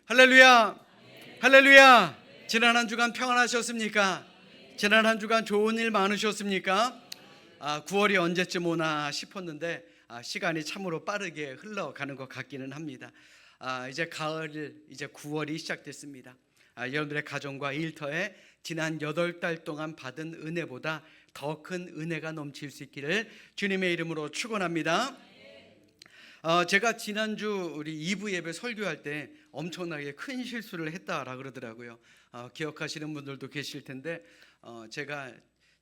할렐루야, 할렐루야. 지난 한 주간 평안하셨습니까? 지난 한 주간 좋은 일 많으셨습니까? 9월이 언제쯤 오나 싶었는데 시간이 참으로 빠르게 흘러가는 것 같기는 합니다. 이제 가을, 이제 9월이 시작됐습니다. 여러분들의 가정과 일터에 지난 8달 동안 받은 은혜보다 더 큰 은혜가 넘칠 수 있기를 주님의 이름으로 축원합니다. 제가 지난주 우리 2부 예배 설교할 때 엄청나게 큰 실수를 했다라 그러더라고요. 기억하시는 분들도 계실 텐데 제가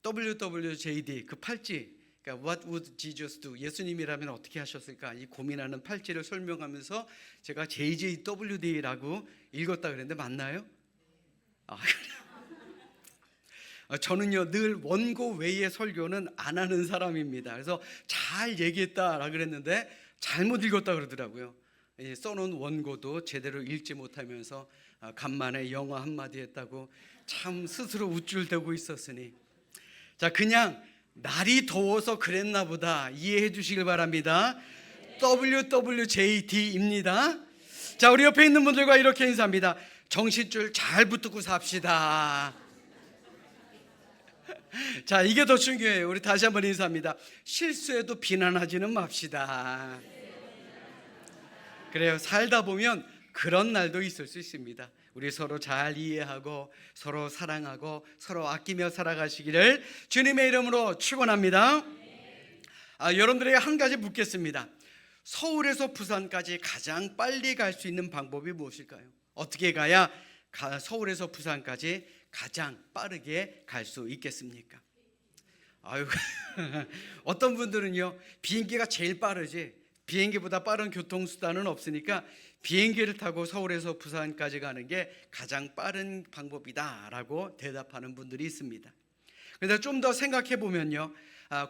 WWJD 그 팔찌, 그러니까 What would Jesus do? 예수님이라면 어떻게 하셨을까? 이 고민하는 팔찌를 설명하면서 제가 JJWD라고 읽었다 그랬는데 맞나요? 저는요 늘 원고 외의 설교는 안 하는 사람입니다. 그래서 잘 얘기했다라 그랬는데 잘못 읽었다 그러더라고요. 써놓은 원고도 제대로 읽지 못하면서 간만에 영어 한마디 했다고 참 스스로 우쭐대고 있었으니, 자, 그냥 날이 더워서 그랬나 보다 이해해 주시길 바랍니다. WWJD입니다. 자, 우리 옆에 있는 분들과 이렇게 인사합니다. 정신줄 잘 붙들고 삽시다. 자, 이게 더 중요해요. 우리 다시 한번 인사합니다. 실수해도 비난하지는 맙시다. 그래요. 살다 보면 그런 날도 있을 수 있습니다. 우리 서로 잘 이해하고 서로 사랑하고 서로 아끼며 살아가시기를 주님의 이름으로 축원합니다. 여러분들에게 한 가지 묻겠습니다. 서울에서 부산까지 가장 빨리 갈 수 있는 방법이 무엇일까요? 어떻게 가야 서울에서 부산까지 가장 빠르게 갈 수 있겠습니까? 어떤 분들은요 비행기가 제일 빠르지 비행기보다 빠른 교통수단은 없으니까 비행기를 타고 서울에서 부산까지 가는 게 가장 빠른 방법이다라고 대답하는 분들이 있습니다. 그런데 좀 더 생각해 보면요,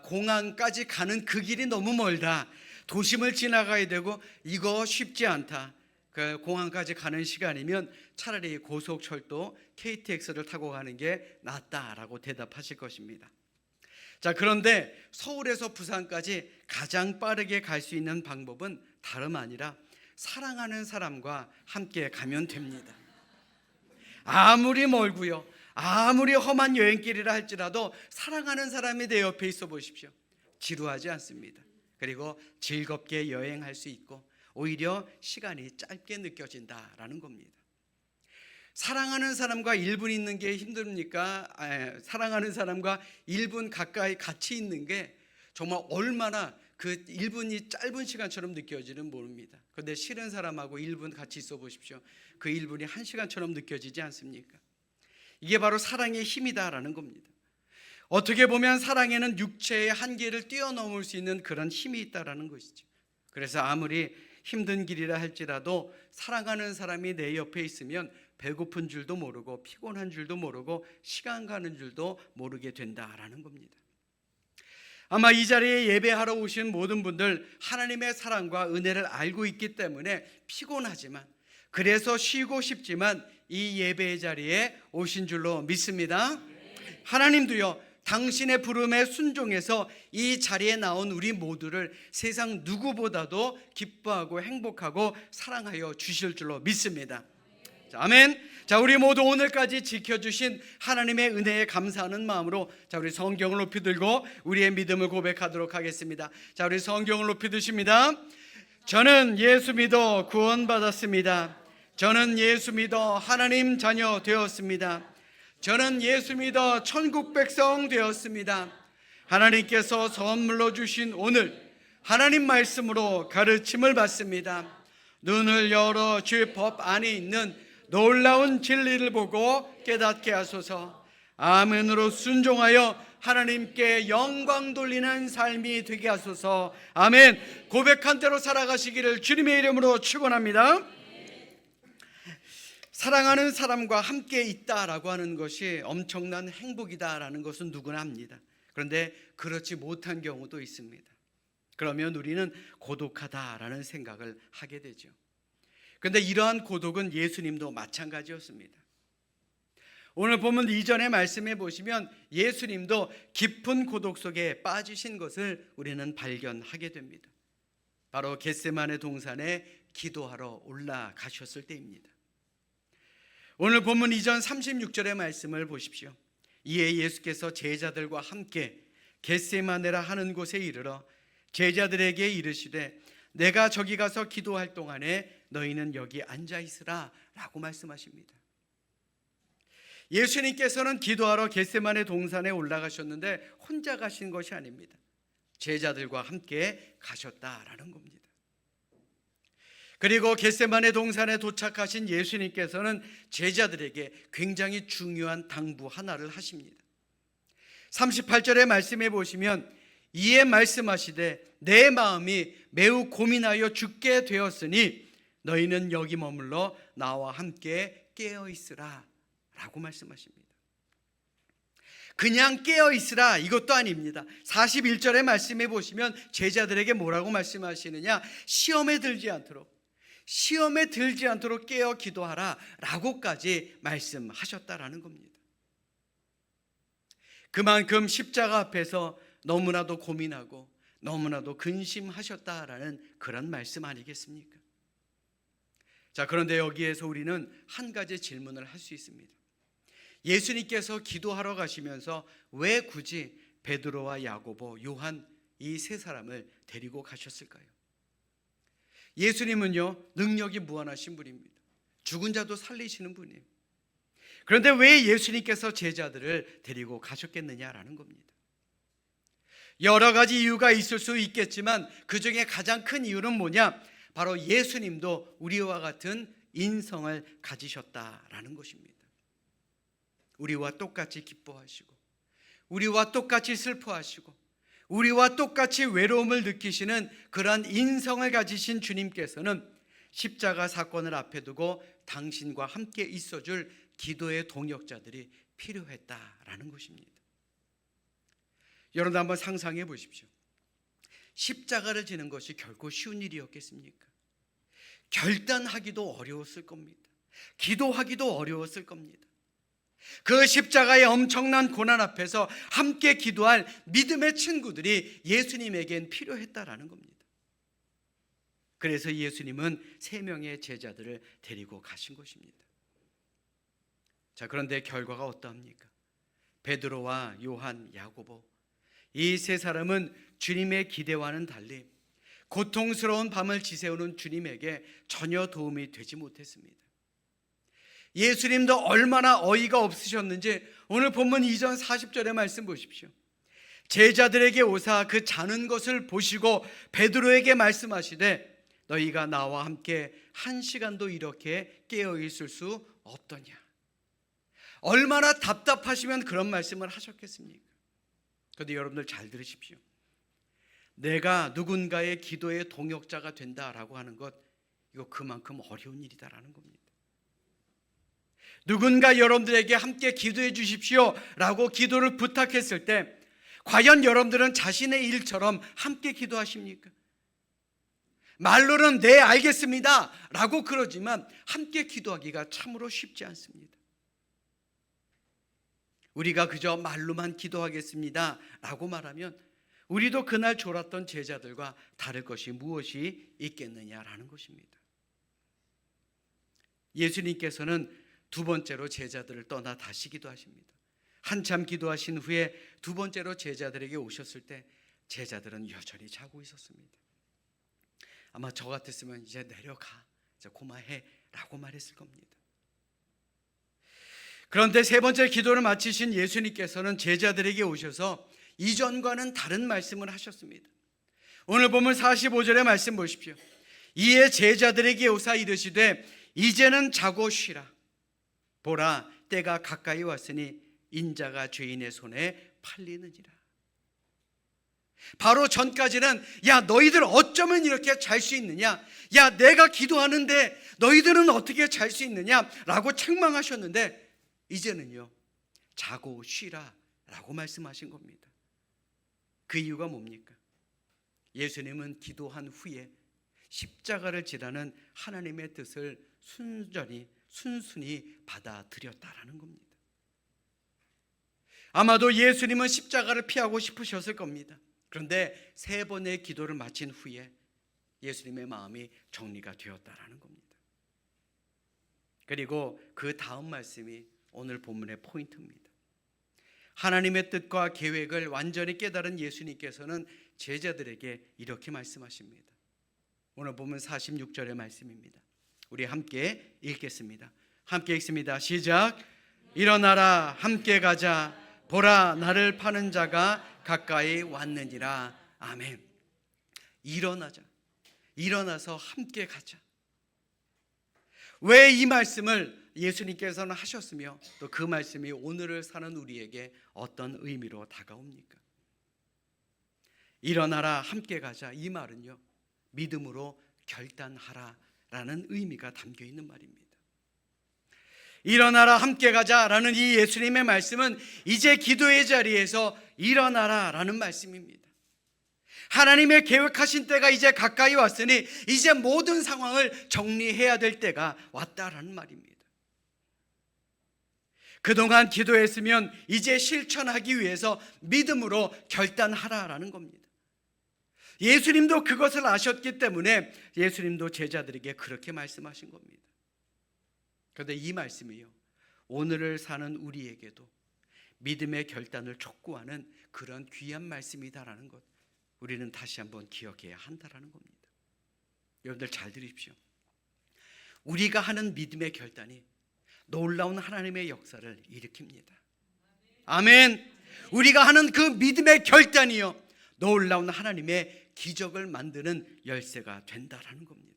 공항까지 가는 그 길이 너무 멀다, 도심을 지나가야 되고 이거 쉽지 않다, 그 공항까지 가는 시간이면 차라리 고속철도 KTX를 타고 가는 게 낫다라고 대답하실 것입니다. 자, 그런데 서울에서 부산까지 가장 빠르게 갈 수 있는 방법은 다름 아니라 사랑하는 사람과 함께 가면 됩니다. 아무리 멀고요, 아무리 험한 여행길이라 할지라도 사랑하는 사람이 내 옆에 있어 보십시오. 지루하지 않습니다. 그리고 즐겁게 여행할 수 있고 오히려 시간이 짧게 느껴진다라는 겁니다. 사랑하는 사람과 1분 있는 게 힘듭니까? 사랑하는 사람과 1분 가까이 같이 있는 게 정말 얼마나 그 1분이 짧은 시간처럼 느껴지는 모릅니다. 그런데 싫은 사람하고 1분 같이 있어 보십시오. 그 1분이 1시간처럼 느껴지지 않습니까? 이게 바로 사랑의 힘이다라는 겁니다. 어떻게 보면 사랑에는 육체의 한계를 뛰어넘을 수 있는 그런 힘이 있다라는 것이죠. 그래서 아무리 힘든 길이라 할지라도 사랑하는 사람이 내 옆에 있으면 배고픈 줄도 모르고 피곤한 줄도 모르고 시간 가는 줄도 모르게 된다라는 겁니다. 아마 이 자리에 예배하러 오신 모든 분들 하나님의 사랑과 은혜를 알고 있기 때문에 피곤하지만, 그래서 쉬고 싶지만 이 예배의 자리에 오신 줄로 믿습니다. 하나님도요 당신의 부름에 순종해서 이 자리에 나온 우리 모두를 세상 누구보다도 기뻐하고 행복하고 사랑하여 주실 줄로 믿습니다. 자, 아멘. 자, 우리 모두 오늘까지 지켜주신 하나님의 은혜에 감사하는 마음으로 자, 우리 성경을 높이 들고 우리의 믿음을 고백하도록 하겠습니다. 자, 우리 성경을 높이 드십니다. 저는 예수 믿어 구원받았습니다. 저는 예수 믿어 하나님 자녀 되었습니다. 저는 예수 믿어 천국 백성 되었습니다. 하나님께서 선물로 주신 오늘 하나님 말씀으로 가르침을 받습니다. 눈을 열어 주의 법 안에 있는 놀라운 진리를 보고 깨닫게 하소서. 아멘으로 순종하여 하나님께 영광 돌리는 삶이 되게 하소서. 아멘. 고백한 대로 살아가시기를 주님의 이름으로 축원합니다. 사랑하는 사람과 함께 있다라고 하는 것이 엄청난 행복이다라는 것은 누구나 압니다. 그런데 그렇지 못한 경우도 있습니다. 그러면 우리는 고독하다라는 생각을 하게 되죠. 그런데 이러한 고독은 예수님도 마찬가지였습니다. 오늘 본문 이전의 말씀에 보시면 예수님도 깊은 고독 속에 빠지신 것을 우리는 발견하게 됩니다. 바로 겟세마네 동산에 기도하러 올라가셨을 때입니다. 오늘 본문 이전 36절의 말씀을 보십시오. 이에 예수께서 제자들과 함께 겟세마네라 하는 곳에 이르러 제자들에게 이르시되 내가 저기 가서 기도할 동안에 너희는 여기 앉아 있으라 라고 말씀하십니다. 예수님께서는 기도하러 겟세마네 동산에 올라가셨는데 혼자 가신 것이 아닙니다. 제자들과 함께 가셨다라는 겁니다. 그리고 겟세마네 동산에 도착하신 예수님께서는 제자들에게 굉장히 중요한 당부 하나를 하십니다. 38절의 말씀에 보시면 이에 말씀하시되 내 마음이 매우 고민하여 죽게 되었으니 너희는 여기 머물러 나와 함께 깨어 있으라 라고 말씀하십니다. 그냥 깨어 있으라 이것도 아닙니다. 41절의 말씀에 보시면 제자들에게 뭐라고 말씀하시느냐, 시험에 들지 않도록 깨어 기도하라 라고까지 말씀하셨다라는 겁니다. 그만큼 십자가 앞에서 너무나도 고민하고 너무나도 근심하셨다라는 그런 말씀 아니겠습니까? 자, 그런데 여기에서 우리는 한 가지 질문을 할 수 있습니다. 예수님께서 기도하러 가시면서 왜 굳이 베드로와 야고보, 요한 이 세 사람을 데리고 가셨을까요? 예수님은요, 능력이 무한하신 분입니다. 죽은 자도 살리시는 분이에요. 그런데 왜 예수님께서 제자들을 데리고 가셨겠느냐라는 겁니다. 여러 가지 이유가 있을 수 있겠지만 그 중에 가장 큰 이유는 뭐냐? 바로 예수님도 우리와 같은 인성을 가지셨다라는 것입니다. 우리와 똑같이 기뻐하시고 우리와 똑같이 슬퍼하시고 우리와 똑같이 외로움을 느끼시는 그러한 인성을 가지신 주님께서는 십자가 사건을 앞에 두고 당신과 함께 있어줄 기도의 동역자들이 필요했다라는 것입니다. 여러분 한번 상상해 보십시오. 십자가를 지는 것이 결코 쉬운 일이었겠습니까? 결단하기도 어려웠을 겁니다. 기도하기도 어려웠을 겁니다. 그 십자가의 엄청난 고난 앞에서 함께 기도할 믿음의 친구들이 예수님에겐 필요했다라는 겁니다. 그래서 예수님은 3명의 제자들을 데리고 가신 것입니다. 자, 그런데 결과가 어떠합니까? 베드로와 요한, 야고보 이 세 사람은 주님의 기대와는 달리 고통스러운 밤을 지새우는 주님에게 전혀 도움이 되지 못했습니다. 예수님도 얼마나 어이가 없으셨는지 오늘 본문 이전 40절의 말씀 보십시오. 제자들에게 오사 그 자는 것을 보시고 베드로에게 말씀하시되 너희가 나와 함께 1시간도 이렇게 깨어 있을 수 없더냐. 얼마나 답답하시면 그런 말씀을 하셨겠습니까? 그런데 여러분들 잘 들으십시오. 내가 누군가의 기도의 동역자가 된다라고 하는 것, 이거 그만큼 어려운 일이다라는 겁니다. 누군가 여러분들에게 함께 기도해 주십시오 라고 기도를 부탁했을 때 과연 여러분들은 자신의 일처럼 함께 기도하십니까? 말로는 네 알겠습니다 라고 그러지만 함께 기도하기가 참으로 쉽지 않습니다. 우리가 그저 말로만 기도하겠습니다 라고 말하면 우리도 그날 졸았던 제자들과 다를 것이 무엇이 있겠느냐라는 것입니다. 예수님께서는 2번째로 제자들을 떠나 다시 기도하십니다. 한참 기도하신 후에 2번째로 제자들에게 오셨을 때 제자들은 여전히 자고 있었습니다. 아마 저 같았으면 이제 내려가, 이제 고마해 라고 말했을 겁니다. 그런데 3번째 기도를 마치신 예수님께서는 제자들에게 오셔서 이전과는 다른 말씀을 하셨습니다. 오늘 보면 45절의 말씀 보십시오. 이에 제자들에게 오사 이르시되 이제는 자고 쉬라. 보라, 때가 가까이 왔으니 인자가 죄인의 손에 팔리느니라. 바로 전까지는 야 너희들 어쩌면 이렇게 잘 수 있느냐, 야 내가 기도하는데 너희들은 어떻게 잘 수 있느냐 라고 책망하셨는데 이제는요 자고 쉬라 라고 말씀하신 겁니다. 그 이유가 뭡니까? 예수님은 기도한 후에 십자가를 지라는 하나님의 뜻을 순순히 받아들였다라는 겁니다. 아마도 예수님은 십자가를 피하고 싶으셨을 겁니다. 그런데 3번의 기도를 마친 후에 예수님의 마음이 정리가 되었다라는 겁니다. 그리고 그 다음 말씀이 오늘 본문의 포인트입니다. 하나님의 뜻과 계획을 완전히 깨달은 예수님께서는 제자들에게 이렇게 말씀하십니다. 오늘 본문 46절의 말씀입니다. 우리 함께 읽겠습니다. 함께 읽습니다. 시작. 일어나라, 함께 가자. 보라, 나를 파는 자가 가까이 왔느니라. 아멘. 일어나자. 일어나서 함께 가자. 왜 이 말씀을 예수님께서는 하셨으며 또 그 말씀이 오늘을 사는 우리에게 어떤 의미로 다가옵니까? 일어나라, 함께 가자. 이 말은요, 믿음으로 결단하라라는 의미가 담겨 있는 말입니다. 일어나라, 함께 가자라는 이 예수님의 말씀은 이제 기도의 자리에서 일어나라라는 말씀입니다. 하나님의 계획하신 때가 이제 가까이 왔으니 이제 모든 상황을 정리해야 될 때가 왔다라는 말입니다. 그동안 기도했으면 이제 실천하기 위해서 믿음으로 결단하라라는 겁니다. 예수님도 그것을 아셨기 때문에 예수님도 제자들에게 그렇게 말씀하신 겁니다. 그런데 이 말씀이요, 오늘을 사는 우리에게도 믿음의 결단을 촉구하는 그런 귀한 말씀이다라는 것, 우리는 다시 한번 기억해야 한다라는 겁니다. 여러분들 잘 들으십시오. 우리가 하는 믿음의 결단이 놀라운 하나님의 역사를 일으킵니다. 아멘. 우리가 하는 그 믿음의 결단이요, 놀라운 하나님의 기적을 만드는 열쇠가 된다라는 겁니다.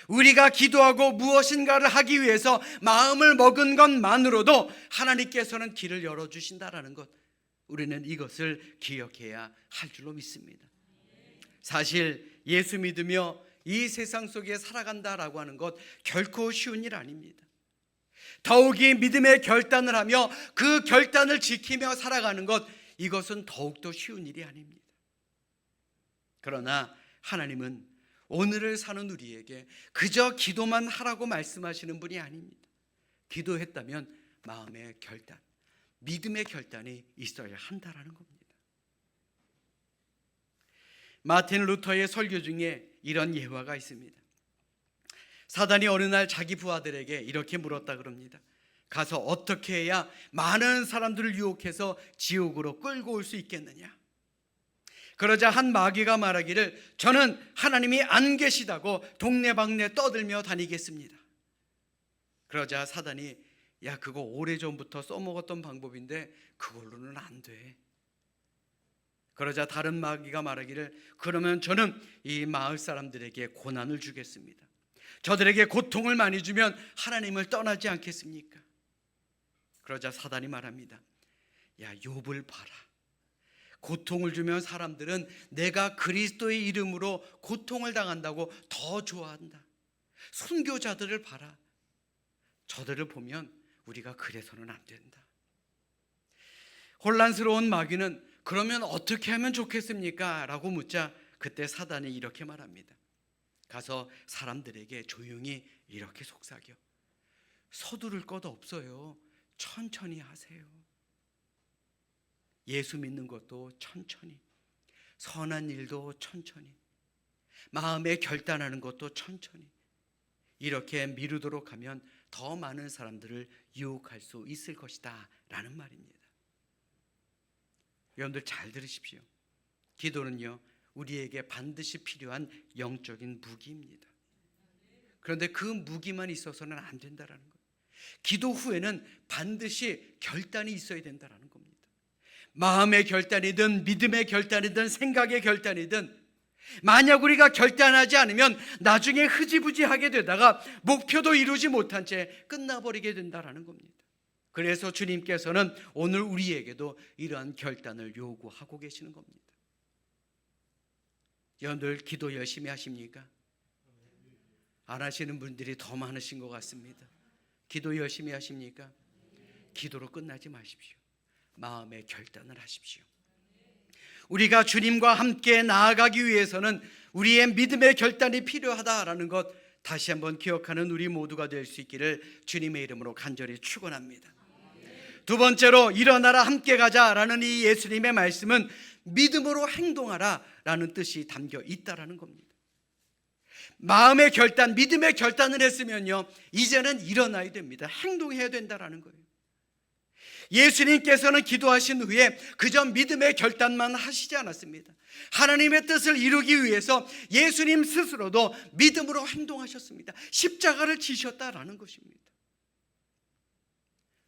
우리가 기도하고 무엇인가를 하기 위해서 마음을 먹은 것만으로도 하나님께서는 길을 열어주신다라는 것, 우리는 이것을 기억해야 할 줄로 믿습니다. 사실 예수 믿으며 이 세상 속에 살아간다라고 하는 것 결코 쉬운 일 아닙니다. 더욱이 믿음의 결단을 하며 그 결단을 지키며 살아가는 것, 이것은 더욱더 쉬운 일이 아닙니다. 그러나 하나님은 오늘을 사는 우리에게 그저 기도만 하라고 말씀하시는 분이 아닙니다. 기도했다면 마음의 결단, 믿음의 결단이 있어야 한다라는 겁니다. 마틴 루터의 설교 중에 이런 예화가 있습니다. 사단이 어느 날 자기 부하들에게 이렇게 물었다 그럽니다. 가서 어떻게 해야 많은 사람들을 유혹해서 지옥으로 끌고 올 수 있겠느냐? 그러자 한 마귀가 말하기를, 저는 하나님이 안 계시다고 동네방네 떠들며 다니겠습니다. 그러자 사단이, 야, 그거 오래전부터 써먹었던 방법인데 그걸로는 안 돼. 그러자 다른 마귀가 말하기를, 그러면 저는 이 마을 사람들에게 고난을 주겠습니다. 저들에게 고통을 많이 주면 하나님을 떠나지 않겠습니까? 그러자 사단이 말합니다. 야, 욥을 봐라. 고통을 주면 사람들은 내가 그리스도의 이름으로 고통을 당한다고 더 좋아한다. 순교자들을 봐라. 저들을 보면 우리가 그래서는 안 된다. 혼란스러운 마귀는 그러면 어떻게 하면 좋겠습니까? 라고 묻자 그때 사단이 이렇게 말합니다. 가서 사람들에게 조용히 이렇게 속삭여. 서두를 것 없어요. 천천히 하세요. 예수 믿는 것도 천천히, 선한 일도 천천히, 마음에 결단하는 것도 천천히, 이렇게 미루도록 하면 더 많은 사람들을 유혹할 수 있을 것이다 라는 말입니다. 여러분들 잘 들으십시오. 기도는요, 우리에게 반드시 필요한 영적인 무기입니다. 그런데 그 무기만 있어서는 안 된다라는 거예요. 기도 후에는 반드시 결단이 있어야 된다라는 겁니다. 마음의 결단이든 믿음의 결단이든 생각의 결단이든, 만약 우리가 결단하지 않으면 나중에 흐지부지하게 되다가 목표도 이루지 못한 채 끝나버리게 된다라는 겁니다. 그래서 주님께서는 오늘 우리에게도 이러한 결단을 요구하고 계시는 겁니다. 여러분들 기도 열심히 하십니까? 안 하시는 분들이 더 많으신 것 같습니다. 기도 열심히 하십니까? 기도로 끝나지 마십시오. 마음의 결단을 하십시오. 우리가 주님과 함께 나아가기 위해서는 우리의 믿음의 결단이 필요하다라는 것 다시 한번 기억하는 우리 모두가 될 수 있기를 주님의 이름으로 간절히 축원합니다. 두 번째로 일어나라 함께 가자라는 이 예수님의 말씀은 믿음으로 행동하라라는 뜻이 담겨 있다라는 겁니다. 마음의 결단, 믿음의 결단을 했으면요, 이제는 일어나야 됩니다. 행동해야 된다라는 거예요. 예수님께서는 기도하신 후에 그저 믿음의 결단만 하시지 않았습니다. 하나님의 뜻을 이루기 위해서 예수님 스스로도 믿음으로 행동하셨습니다. 십자가를 지셨다라는 것입니다.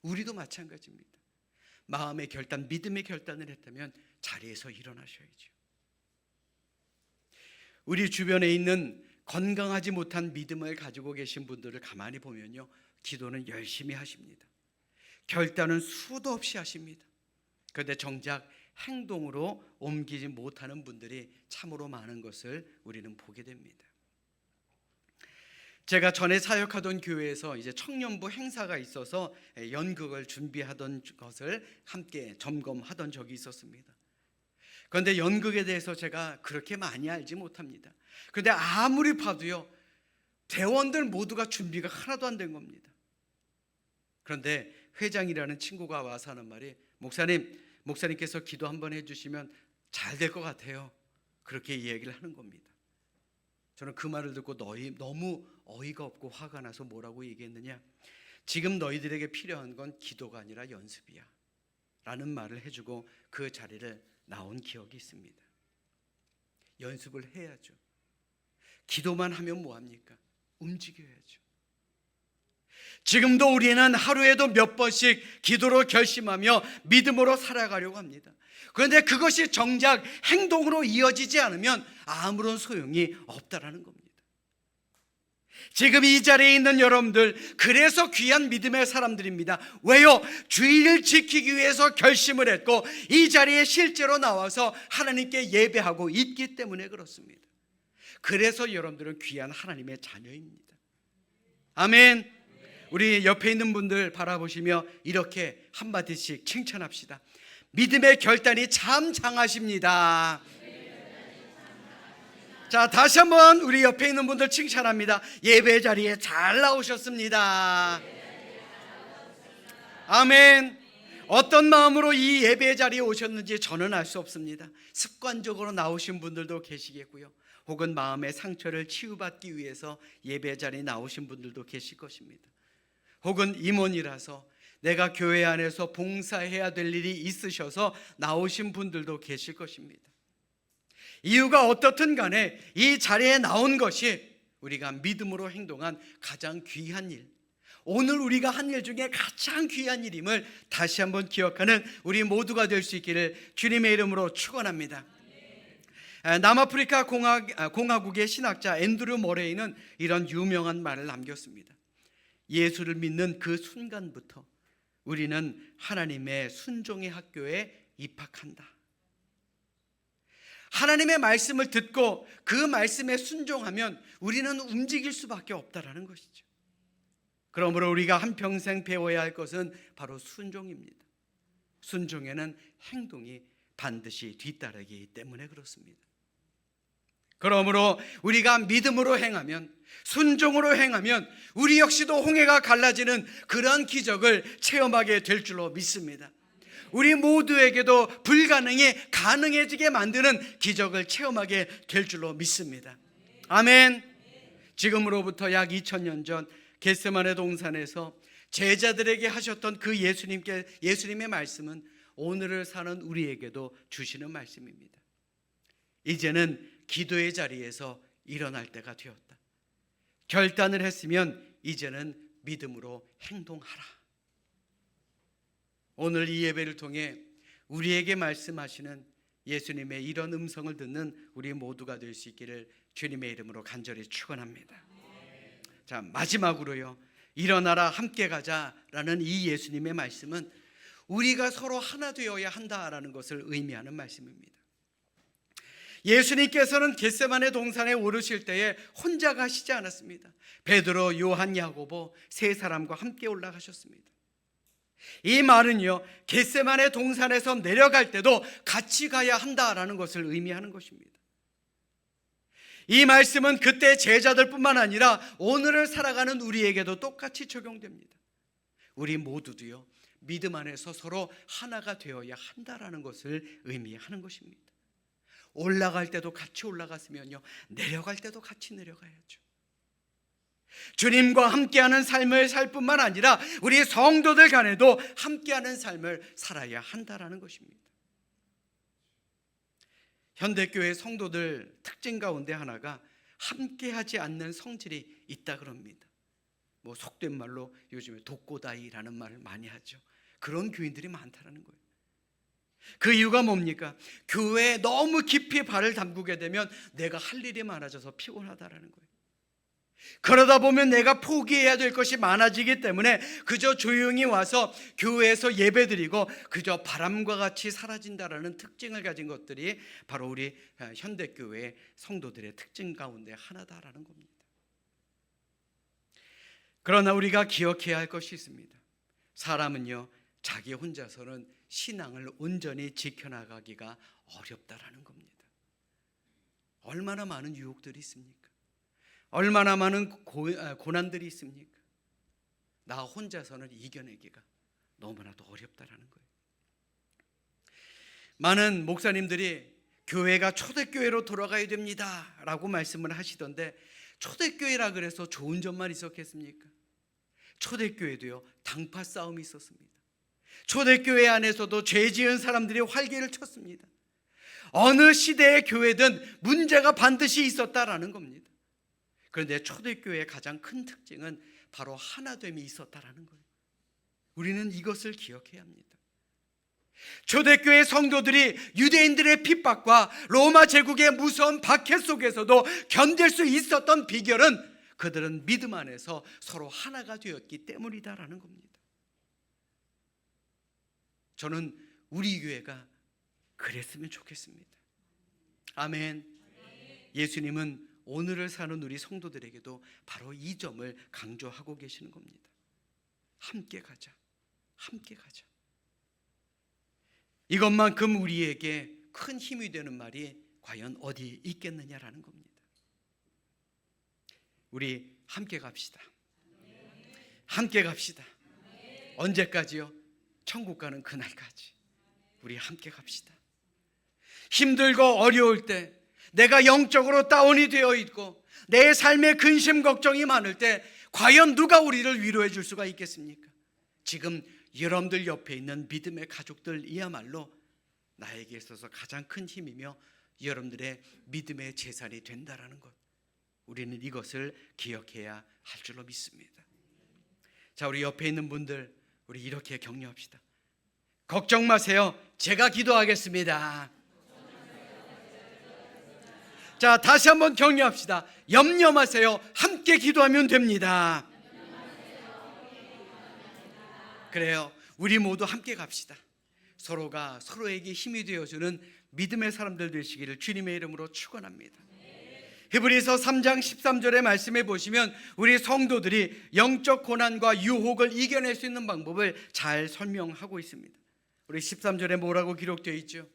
우리도 마찬가지입니다. 마음의 결단, 믿음의 결단을 했다면 자리에서 일어나셔야죠. 우리 주변에 있는 건강하지 못한 믿음을 가지고 계신 분들을 가만히 보면요, 기도는 열심히 하십니다. 결단은 수도 없이 하십니다. 그런데 정작 행동으로 옮기지 못하는 분들이 참으로 많은 것을 우리는 보게 됩니다. 제가 전에 사역하던 교회에서 이제 청년부 행사가 있어서 연극을 준비하던 것을 함께 점검하던 적이 있었습니다. 그런데 연극에 대해서 제가 그렇게 많이 알지 못합니다. 그런데 아무리 봐도요, 대원들 모두가 준비가 하나도 안 된 겁니다. 그런데 회장이라는 친구가 와서 하는 말이, 목사님께서 기도 한번 해주시면 잘 될 것 같아요. 그렇게 이야기를 하는 겁니다. 저는 그 말을 듣고 너무 어이가 없고 화가 나서 뭐라고 얘기했느냐, 지금 너희들에게 필요한 건 기도가 아니라 연습이야 라는 말을 해주고 그 자리를 나온 기억이 있습니다. 연습을 해야죠. 기도만 하면 뭐합니까? 움직여야죠. 지금도 우리는 하루에도 몇 번씩 기도로 결심하며 믿음으로 살아가려고 합니다. 그런데 그것이 정작 행동으로 이어지지 않으면 아무런 소용이 없다라는 겁니다. 지금 이 자리에 있는 여러분들, 그래서 귀한 믿음의 사람들입니다. 왜요? 주의를 지키기 위해서 결심을 했고 이 자리에 실제로 나와서 하나님께 예배하고 있기 때문에 그렇습니다. 그래서 여러분들은 귀한 하나님의 자녀입니다. 아멘. 우리 옆에 있는 분들 바라보시며 이렇게 한마디씩 칭찬합시다. 믿음의 결단이 참 장하십니다. 자, 다시 한번 우리 옆에 있는 분들 칭찬합니다. 예배 자리에 잘 나오셨습니다. 아멘. 어떤 마음으로 이 예배 자리에 오셨는지 저는 알 수 없습니다. 습관적으로 나오신 분들도 계시겠고요, 혹은 마음의 상처를 치유받기 위해서 예배 자리에 나오신 분들도 계실 것입니다. 혹은 임원이라서 내가 교회 안에서 봉사해야 될 일이 있으셔서 나오신 분들도 계실 것입니다. 이유가 어떻든 간에 이 자리에 나온 것이 우리가 믿음으로 행동한 가장 귀한 일, 오늘 우리가 한 일 중에 가장 귀한 일임을 다시 한번 기억하는 우리 모두가 될 수 있기를 주님의 이름으로 축원합니다. 남아프리카 공화국의 신학자 앤드류 머레이는 이런 유명한 말을 남겼습니다. 예수를 믿는 그 순간부터 우리는 하나님의 순종의 학교에 입학한다. 하나님의 말씀을 듣고 그 말씀에 순종하면 우리는 움직일 수밖에 없다라는 것이죠. 그러므로 우리가 한평생 배워야 할 것은 바로 순종입니다. 순종에는 행동이 반드시 뒤따르기 때문에 그렇습니다. 그러므로 우리가 믿음으로 행하면, 순종으로 행하면 우리 역시도 홍해가 갈라지는 그런 기적을 체험하게 될 줄로 믿습니다. 우리 모두에게도 불가능이 가능해지게 만드는 기적을 체험하게 될 줄로 믿습니다. 아멘. 지금으로부터 약 2000년 전 겟세마네 동산에서 제자들에게 하셨던 그 예수님의 말씀은 오늘을 사는 우리에게도 주시는 말씀입니다. 이제는 기도의 자리에서 일어날 때가 되었다. 결단을 했으면 이제는 믿음으로 행동하라. 오늘 이 예배를 통해 우리에게 말씀하시는 예수님의 이런 음성을 듣는 우리 모두가 될 수 있기를 주님의 이름으로 간절히 축원합니다. 자, 마지막으로요, 일어나라 함께 가자라는 이 예수님의 말씀은 우리가 서로 하나 되어야 한다라는 것을 의미하는 말씀입니다. 예수님께서는 겟세마네 동산에 오르실 때에 혼자 가시지 않았습니다. 베드로, 요한, 야고보 세 사람과 함께 올라가셨습니다. 이 말은요, 겟세마네 동산에서 내려갈 때도 같이 가야 한다라는 것을 의미하는 것입니다. 이 말씀은 그때 제자들뿐만 아니라 오늘을 살아가는 우리에게도 똑같이 적용됩니다. 우리 모두도요, 믿음 안에서 서로 하나가 되어야 한다라는 것을 의미하는 것입니다. 올라갈 때도 같이 올라갔으면요, 내려갈 때도 같이 내려가야죠. 주님과 함께하는 삶을 살 뿐만 아니라 우리 성도들 간에도 함께하는 삶을 살아야 한다라는 것입니다. 현대교회 성도들 특징 가운데 하나가 함께하지 않는 성질이 있다 그럽니다. 뭐 속된 말로 요즘에 독고다이라는 말을 많이 하죠. 그런 교인들이 많다는 거예요. 그 이유가 뭡니까? 교회에 너무 깊이 발을 담그게 되면 내가 할 일이 많아져서 피곤하다라는 거예요. 그러다 보면 내가 포기해야 될 것이 많아지기 때문에 그저 조용히 와서 교회에서 예배드리고 그저 바람과 같이 사라진다라는 특징을 가진 것들이 바로 우리 현대교회 성도들의 특징 가운데 하나다라는 겁니다. 그러나 우리가 기억해야 할 것이 있습니다. 사람은요, 자기 혼자서는 신앙을 온전히 지켜나가기가 어렵다라는 겁니다. 얼마나 많은 유혹들이 있습니까? 얼마나 많은 고난들이 있습니까? 나 혼자서는 이겨내기가 너무나도 어렵다라는 거예요. 많은 목사님들이 교회가 초대교회로 돌아가야 됩니다 라고 말씀을 하시던데, 초대교회라 그래서 좋은 점만 있었겠습니까? 초대교회도요, 당파 싸움이 있었습니다. 초대교회 안에서도 죄 지은 사람들이 활개를 쳤습니다. 어느 시대의 교회든 문제가 반드시 있었다라는 겁니다. 그런데 초대교회의 가장 큰 특징은 바로 하나됨이 있었다라는 거예요. 우리는 이것을 기억해야 합니다. 초대교회 성도들이 유대인들의 핍박과 로마 제국의 무서운 박해 속에서도 견딜 수 있었던 비결은 그들은 믿음 안에서 서로 하나가 되었기 때문이다라는 겁니다. 저는 우리 교회가 그랬으면 좋겠습니다. 아멘. 예수님은 오늘을 사는 우리 성도들에게도 바로 이 점을 강조하고 계시는 겁니다. 함께 가자, 함께 가자. 이것만큼 우리에게 큰 힘이 되는 말이 과연 어디 있겠느냐라는 겁니다. 우리 함께 갑시다. 함께 갑시다. 언제까지요? 천국 가는 그날까지 우리 함께 갑시다. 힘들고 어려울 때, 내가 영적으로 다운이 되어 있고 내 삶에 근심 걱정이 많을 때 과연 누가 우리를 위로해 줄 수가 있겠습니까? 지금 여러분들 옆에 있는 믿음의 가족들이야말로 나에게 있어서 가장 큰 힘이며 여러분들의 믿음의 재산이 된다라는 것, 우리는 이것을 기억해야 할 줄로 믿습니다. 자, 우리 옆에 있는 분들, 우리 이렇게 격려합시다. 걱정 마세요, 제가 기도하겠습니다. 자, 다시 한번 격려합시다. 염려 마세요, 함께 기도하면 됩니다. 그래요, 우리 모두 함께 갑시다. 서로가 서로에게 힘이 되어주는 믿음의 사람들 되시기를 주님의 이름으로 축원합니다. 히브리서 3장 13절의 말씀에 보시면 우리 성도들이 영적 고난과 유혹을 이겨낼 수 있는 방법을 잘 설명하고 있습니다. 우리 13절에 뭐라고 기록되어 있죠?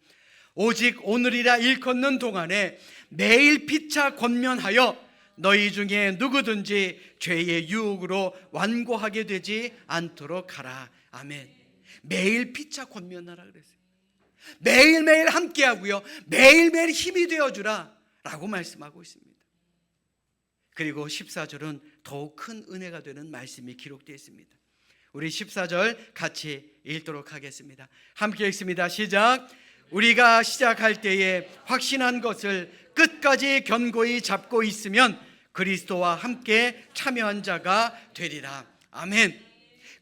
오직 오늘이라 일컫는 동안에 매일 피차 권면하여 너희 중에 누구든지 죄의 유혹으로 완고하게 되지 않도록 하라. 아멘. 매일 피차 권면하라 그랬어요. 매일매일 함께하고요, 매일매일 힘이 되어주라 라고 말씀하고 있습니다. 그리고 14절은 더욱 큰 은혜가 되는 말씀이 기록되어 있습니다. 우리 14절 같이 읽도록 하겠습니다. 함께 읽습니다. 시작. 우리가 시작할 때에 확신한 것을 끝까지 견고히 잡고 있으면 그리스도와 함께 참여한 자가 되리라. 아멘.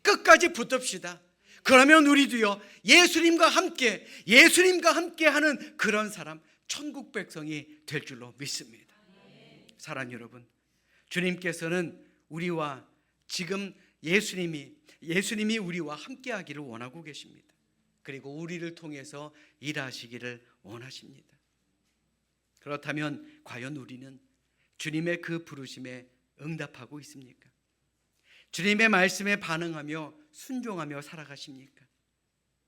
끝까지 붙읍시다. 그러면 우리도요, 예수님과 함께 하는 그런 사람, 천국 백성이 될 줄로 믿습니다. 사랑하는 여러분, 주님께서는 우리와 지금 예수님이 우리와 함께 하기를 원하고 계십니다. 그리고 우리를 통해서 일하시기를 원하십니다. 그렇다면 과연 우리는 주님의 그 부르심에 응답하고 있습니까? 주님의 말씀에 반응하며 순종하며 살아가십니까?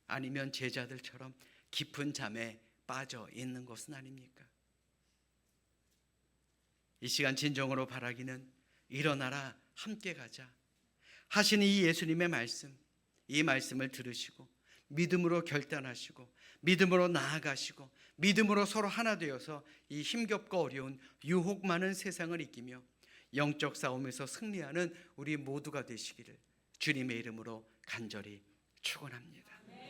아니면 제자들처럼 깊은 잠에 빠져 있는 것은 아닙니까? 이 시간 진정으로 바라기는 일어나라 함께 가자 하시는 이 예수님의 말씀, 이 말씀을 들으시고 믿음으로 결단하시고 믿음으로 나아가시고 믿음으로 서로 하나 되어서 이 힘겹고 어려운 유혹 많은 세상을 이기며 영적 싸움에서 승리하는 우리 모두가 되시기를 주님의 이름으로 간절히 축원합니다.